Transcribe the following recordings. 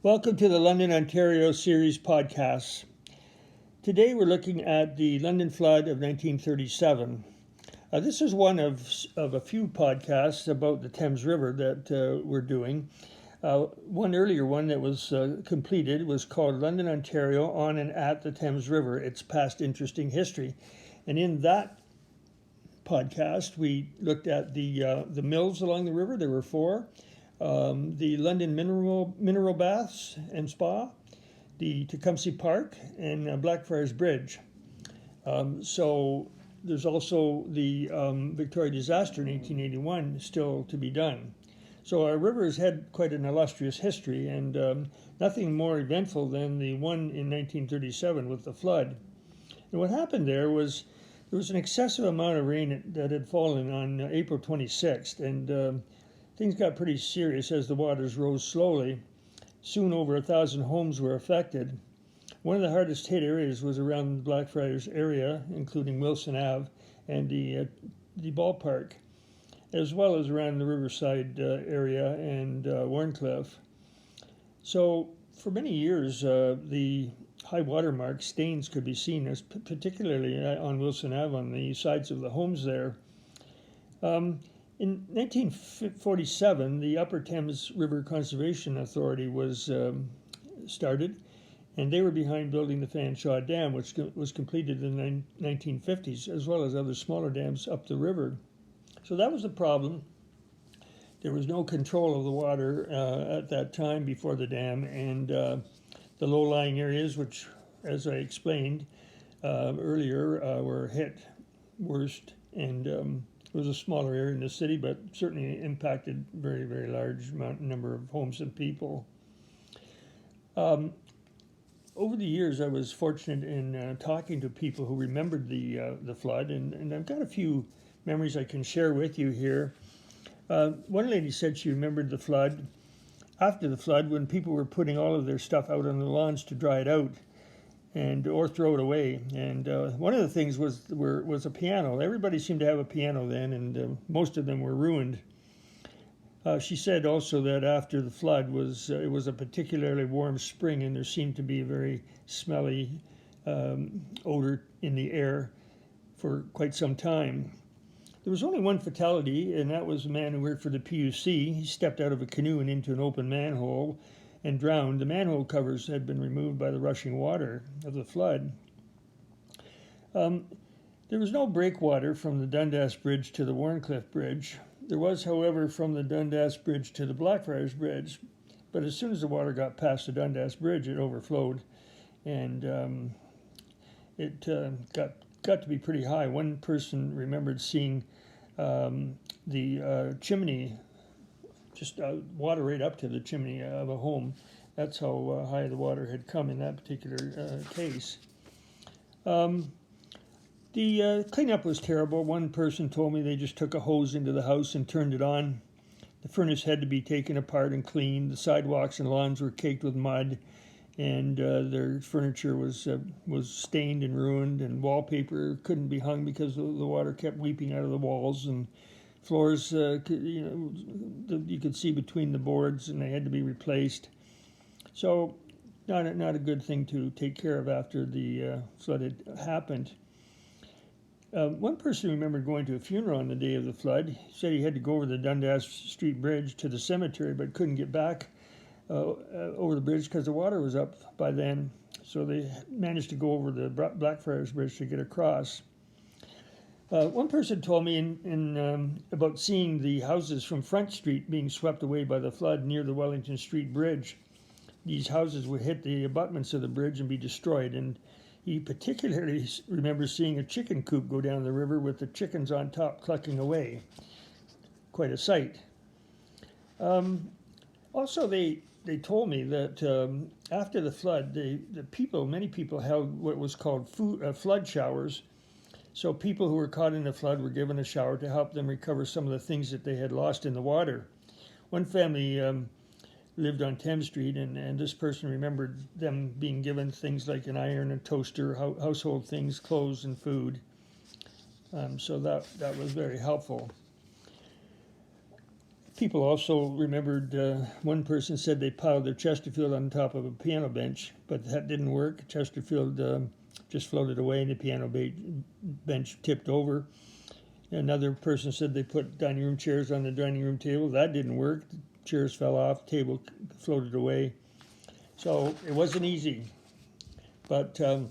Welcome to the London, Ontario series podcasts. Today we're looking at the London flood of 1937. This is one of a few podcasts about the Thames River that we're doing. One earlier one that was completed was called London, Ontario on and at the Thames River, Its Past Interesting History. And in that podcast we looked at the mills along the river. There were four. The London Mineral Baths and Spa, the Tecumseh Park, and Blackfriars Bridge. So there's also the Victoria disaster in 1881 still to be done. So our river has had quite an illustrious history, and nothing more eventful than the one in 1937 with the flood. And what happened there was an excessive amount of rain that had fallen on April 26th, and things got pretty serious as the waters rose slowly. Soon over 1,000 homes were affected. One of the hardest hit areas was around the Blackfriars area, including Wilson Ave and the ballpark, as well as around the Riverside area and Wharncliffe. So for many years, the high water mark stains could be seen, particularly on Wilson Ave on the sides of the homes there. In 1947, the Upper Thames River Conservation Authority was started, and they were behind building the Fanshawe Dam, which was completed in the 1950s, as well as other smaller dams up the river. So that was the problem. There was no control of the water at that time before the dam, and the low-lying areas, which, as I explained earlier, were hit worst, and it was a smaller area in the city, but certainly impacted very, very large number of homes and people. Over the years, I was fortunate in talking to people who remembered the flood, and I've got a few memories I can share with you here. One lady said she remembered the flood, after the flood, when people were putting all of their stuff out on the lawns to dry it out, or throw it away. And one of the things was a piano. Everybody seemed to have a piano then, and most of them were ruined. She said also that after the flood it was a particularly warm spring, and there seemed to be a very smelly odor in the air for quite some time. There was only one fatality, and that was a man who worked for the PUC. He stepped out of a canoe and into an open manhole and drowned. The manhole covers had been removed by the rushing water of the flood. There was no breakwater from the Dundas Bridge to the Wharncliffe Bridge. There was, however, from the Dundas Bridge to the Blackfriars Bridge, but as soon as the water got past the Dundas Bridge, it overflowed, and it got to be pretty high. One person remembered seeing the chimney, just water right up to the chimney of a home. That's how high the water had come in that particular case. The cleanup was terrible. One person told me they just took a hose into the house and turned it on. The furnace had to be taken apart and cleaned. The sidewalks and lawns were caked with mud, and their furniture was stained and ruined, and wallpaper couldn't be hung because the water kept weeping out of the walls, and floors, you could see between the boards, and they had to be replaced. So, not a good thing to take care of after the flood had happened. One person remembered going to a funeral on the day of the flood. He said he had to go over the Dundas Street Bridge to the cemetery, but couldn't get back over the bridge because the water was up by then. So they managed to go over the Blackfriars Bridge to get across. One person told me about seeing the houses from Front Street being swept away by the flood near the Wellington Street Bridge. These houses would hit the abutments of the bridge and be destroyed, and he particularly remembers seeing a chicken coop go down the river with the chickens on top clucking away. Quite a sight. Also, they told me that after the flood, many people held what was called flood showers. So people who were caught in the flood were given a shower to help them recover some of the things that they had lost in the water. One family lived on Thames Street, and this person remembered them being given things like an iron, a toaster, household things, clothes, and food. So that was very helpful. People also remembered, one person said they piled their Chesterfield on top of a piano bench, but that didn't work. Chesterfield just floated away and the piano bench tipped over. Another person said they put dining room chairs on the dining room table. That didn't work. The chairs fell off, the table floated away. So it wasn't easy. But the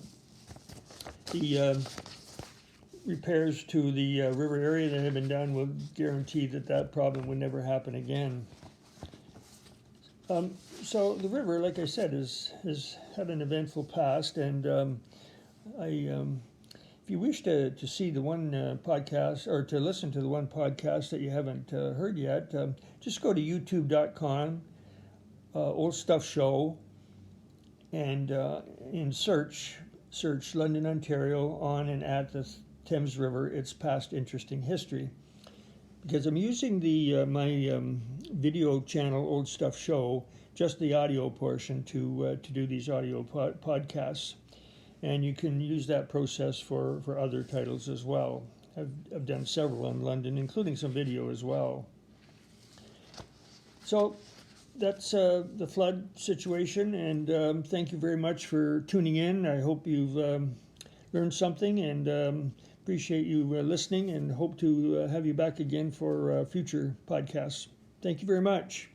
repairs to the river area that have been done will guarantee that that problem would never happen again. So the river, like I said, has had an eventful past, and if you wish to see the one podcast, or to listen to the one podcast that you haven't heard yet, just go to youtube.com, Old Stuff Show, and in search London, Ontario, on and at the Thames River, its past interesting history. Because I'm using the my video channel, Old Stuff Show, just the audio portion to do these audio podcasts. And you can use that process for other titles as well. I've done several on London, including some video as well. So that's the flood situation, and thank you very much for tuning in. I hope you've learned something, and appreciate you listening, and hope to have you back again for future podcasts. Thank you very much.